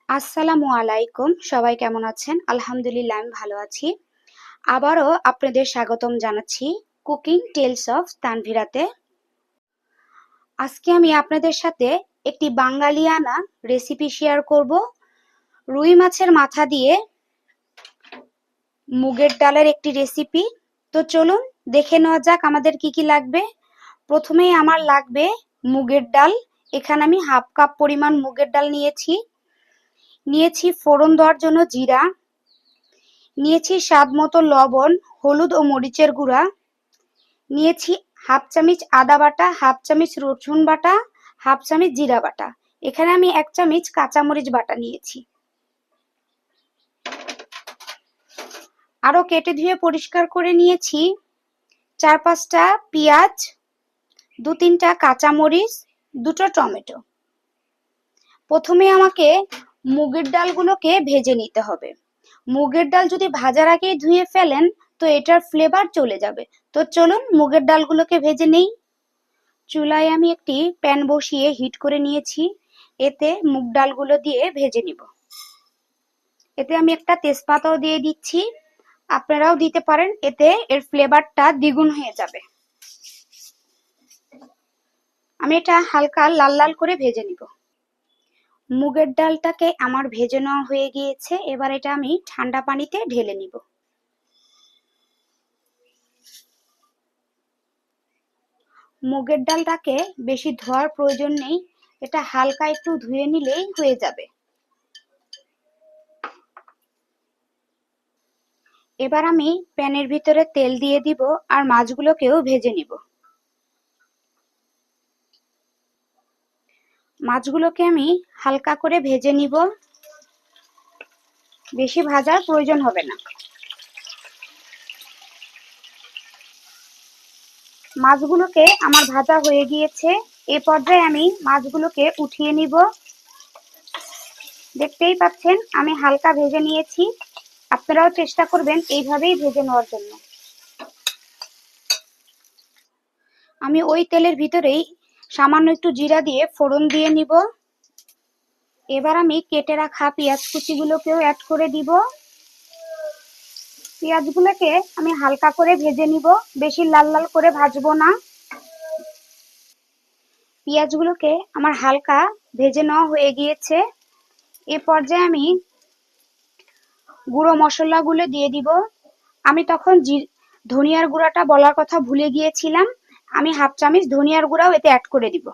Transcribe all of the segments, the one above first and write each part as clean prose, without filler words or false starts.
আসসালামু আলাইকুম। সবাই কেমন আছেন? আলহামদুলিল্লাহ আমি ভালো আছি। আবারও আপনাদের স্বাগতম জানাচ্ছি কুকিং টেলস অফ তানভীরাতে। আজকে আমি আপনাদের সাথে একটি বাঙালিয়ানা রেসিপি শেয়ার করব। রুই মাছের মাথা দিয়ে মুগের ডালের একটি রেসিপি। তো চলুন দেখে নেওয়া যাক আমাদের কি কি লাগবে। প্রথমেই আমার লাগবে মুগের ডাল। এখানে আমি হাফ কাপ পরিমাণ মুগের ডাল নিয়েছি ফোড়ন দেওয়ার জন্য জিরা, নিয়েছি স্বাদ মতো লবণ, হলুদ ও মরিচের গুঁড়া, নিয়েছি হাফ চামচ আদা বাটা, হাফ চামচ রসুন বাটা, হাফ চামচ জিরা বাটা। এখানে আমি 1 চামচ কাঁচামরিচ বাটা নিয়েছি। আরো কেটে ধুয়ে পরিষ্কার করে নিয়েছি 4-5টা পেঁয়াজ, 2-3টা কাঁচামরিচ, 2টো টমেটো। প্রথমে আমাকে মুগের ডালগুলোকে ভেজে নিতে হবে। মুগের ডাল যদি ভাজার আগেই ধুয়ে ফেলেন তো এটার ফ্লেভার চলে যাবে। তো চলুন মুগের ডালগুলোকে ভেজে নেই। চুলায় আমি একটি প্যান বসিয়ে হিট করে নিয়েছি। এতে মুগ ডালগুলো দিয়ে ভেজে নিব। এতে আমি একটা তেজপাতাও দিয়ে দিচ্ছি, আপনারাও দিতে পারেন, এতে এর ফ্লেভারটা দ্বিগুণ হয়ে যাবে। আমি এটা হালকা লাল লাল করে ভেজে নিব। মুগের ডালটাকে আমার ভেজে নেওয়া হয়ে গিয়েছে। এবার এটা আমি ঠান্ডা পানিতে ঢেলে নিব। মুগের ডালটাকে বেশি ধোয়ার প্রয়োজন নেই, এটা হালকা একটু ধুয়ে নিলেই হয়ে যাবে। এবার আমি প্যানের ভিতরে তেল দিয়ে দিব আর মাছগুলোকেও ভেজে নিব। মাছগুলোকে আমি হালকা করে ভেজে নিব, বেশি ভাজার প্রয়োজন হবে না। মাছগুলোকে আমার ভাজা হয়ে গিয়েছে। এই পর্যায়ে আমি মাছগুলোকে উঠিয়ে নিব। দেখতেই পাচ্ছেন আমি হালকা ভেজে নিয়েছি, আপনারাও চেষ্টা করবেন এইভাবেই ভেজে নেওয়ার জন্য। আমি ওই তেলের ভিতরেই সামান্য একটু জিরা দিয়ে ফোড়ন দিয়ে নিব। এবার আমি কেটে রাখা পেঁয়াজ কুচিগুলোকেও অ্যাড করে দিব। পেঁয়াজগুলোকে আমি হালকা করে ভেজে নিব, বেশি লাল লাল করে ভাজবো না। পেঁয়াজগুলোকে আমার হালকা ভেজে নেওয়া হয়ে গিয়েছে। এ পর্যায়ে আমি গুঁড়ো মশলাগুলো দিয়ে দিব। আমি তখন ধনিয়ার গুঁড়াটা বলার কথা ভুলে গিয়েছিলাম, আমি হাফ চামচ ধনিয়ার গুঁড়াও এতে অ্যাড করে দিব।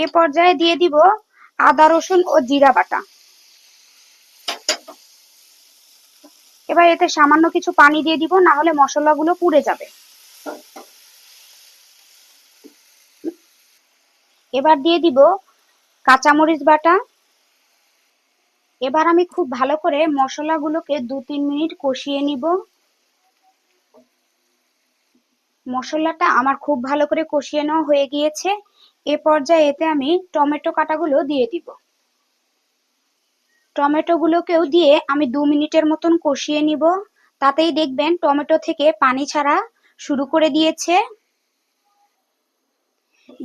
এ পর্যায়ে দিয়ে দিব আদা রসুন ও জিরা বাটা। এবার এতে সামান্য কিছু পানি দিয়ে দিব, না হলে মশলাগুলো পুড়ে যাবে। এবার দিয়ে দিব কাঁচামরিচ বাটা। এবার আমি খুব ভালো করে মশলাগুলোকে 2-3 মিনিট কষিয়ে নিব। মশলাটা আমার খুব ভালো করে কষিয়ে নেওয়া হয়ে গিয়েছে। এ পর্যায়ে এতে আমি টমেটো কাটাগুলো দিয়ে দিব। টমেটোগুলোকেও দিয়ে আমি 2 মিনিটের মতন কষিয়ে নিব। তাতেই দেখবেন টমেটো থেকে পানি ছাড়া শুরু করে দিয়েছে।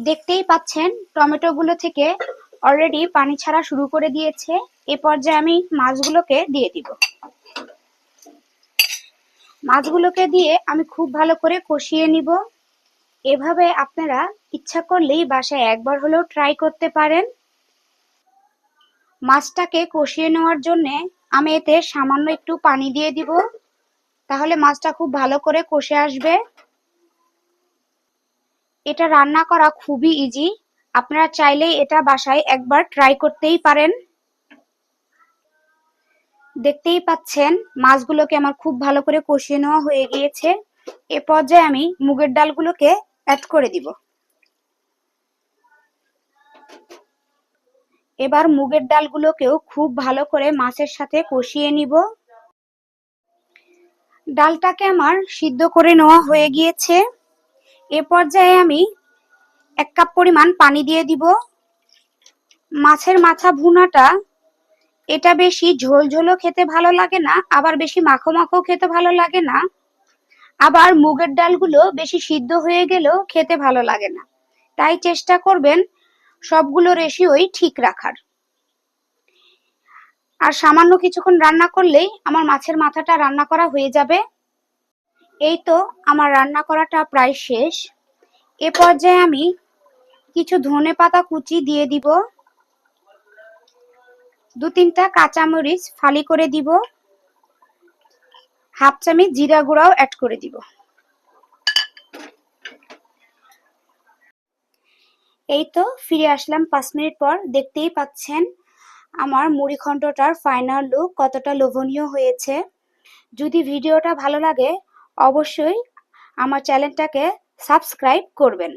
দেখতেই পাচ্ছেন টমেটোগুলো থেকে অলরেডি পানি ছাড়া শুরু করে দিয়েছে। এ পর্যায়ে আমি মাছগুলোকে দিয়ে দিব। মাছগুলোকে দিয়ে আমি খুব ভালো করে কষিয়ে নিব। এভাবে আপনারা ইচ্ছা করলেই বাসায় একবার হলেও ট্রাই করতে পারেন। মাছটাকে কষিয়ে নেওয়ার জন্য আমি এতে সামান্য একটু পানি দিয়ে দিব, তাহলে মাছটা খুব ভালো করে কষে আসবে। এটা রান্না করা খুবই ইজি, আপনারা চাইলেই এটা বাসায় একবার ট্রাই করতেই পারেন। দেখতেই পাচ্ছেন মাছগুলোকে আমার খুব ভালো করে কষিয়ে নেওয়া হয়ে গিয়েছে। এ পর্যায়ে আমি মুগের ডালগুলোকে অ্যাড করে দিব। এবার মুগের ডালগুলোকেও খুব ভালো করে মাছের সাথে কষিয়ে নিব। ডালটাকে আমার সিদ্ধ করে নেওয়া হয়ে গিয়েছে। এ পর্যায়ে আমি 1 কাপ পরিমাণ পানি দিয়ে দিব। মাছের মাথা ভুনাটা এটা বেশি ঝোল ঝোলও খেতে ভালো লাগে না, আবার বেশি মাখো মাখো খেতে ভালো লাগে না, আবার মুগের ডালগুলো বেশি সিদ্ধ হয়ে গেলেও খেতে ভালো লাগে না। তাই চেষ্টা করবেন সবগুলো রেশিওই ঠিক রাখার। আর সামান্য কিছুক্ষণ রান্না করলেই আমার মাছের মাথাটা রান্না করা হয়ে যাবে। এই তো আমার রান্না করাটা প্রায় শেষ। এ পর্যায়ে আমি কিছু ধনেপাতা কুচি দিয়ে দিব, 2-3টা কাঁচামরিচ ফালি করে দিব, হাফ চামচ জিরা গুঁড়াও অ্যাড করে দিব। এই তো ফিরে আসলাম 5 মিনিট পর। দেখতেই পাচ্ছেন আমার মুড়িঘণ্টটার ফাইনাল লুক কতটা লোভনীয় হয়েছে। যদি ভিডিওটা ভালো লাগে অবশ্যই আমার চ্যানেলটাকে সাবস্ক্রাইব করবেন।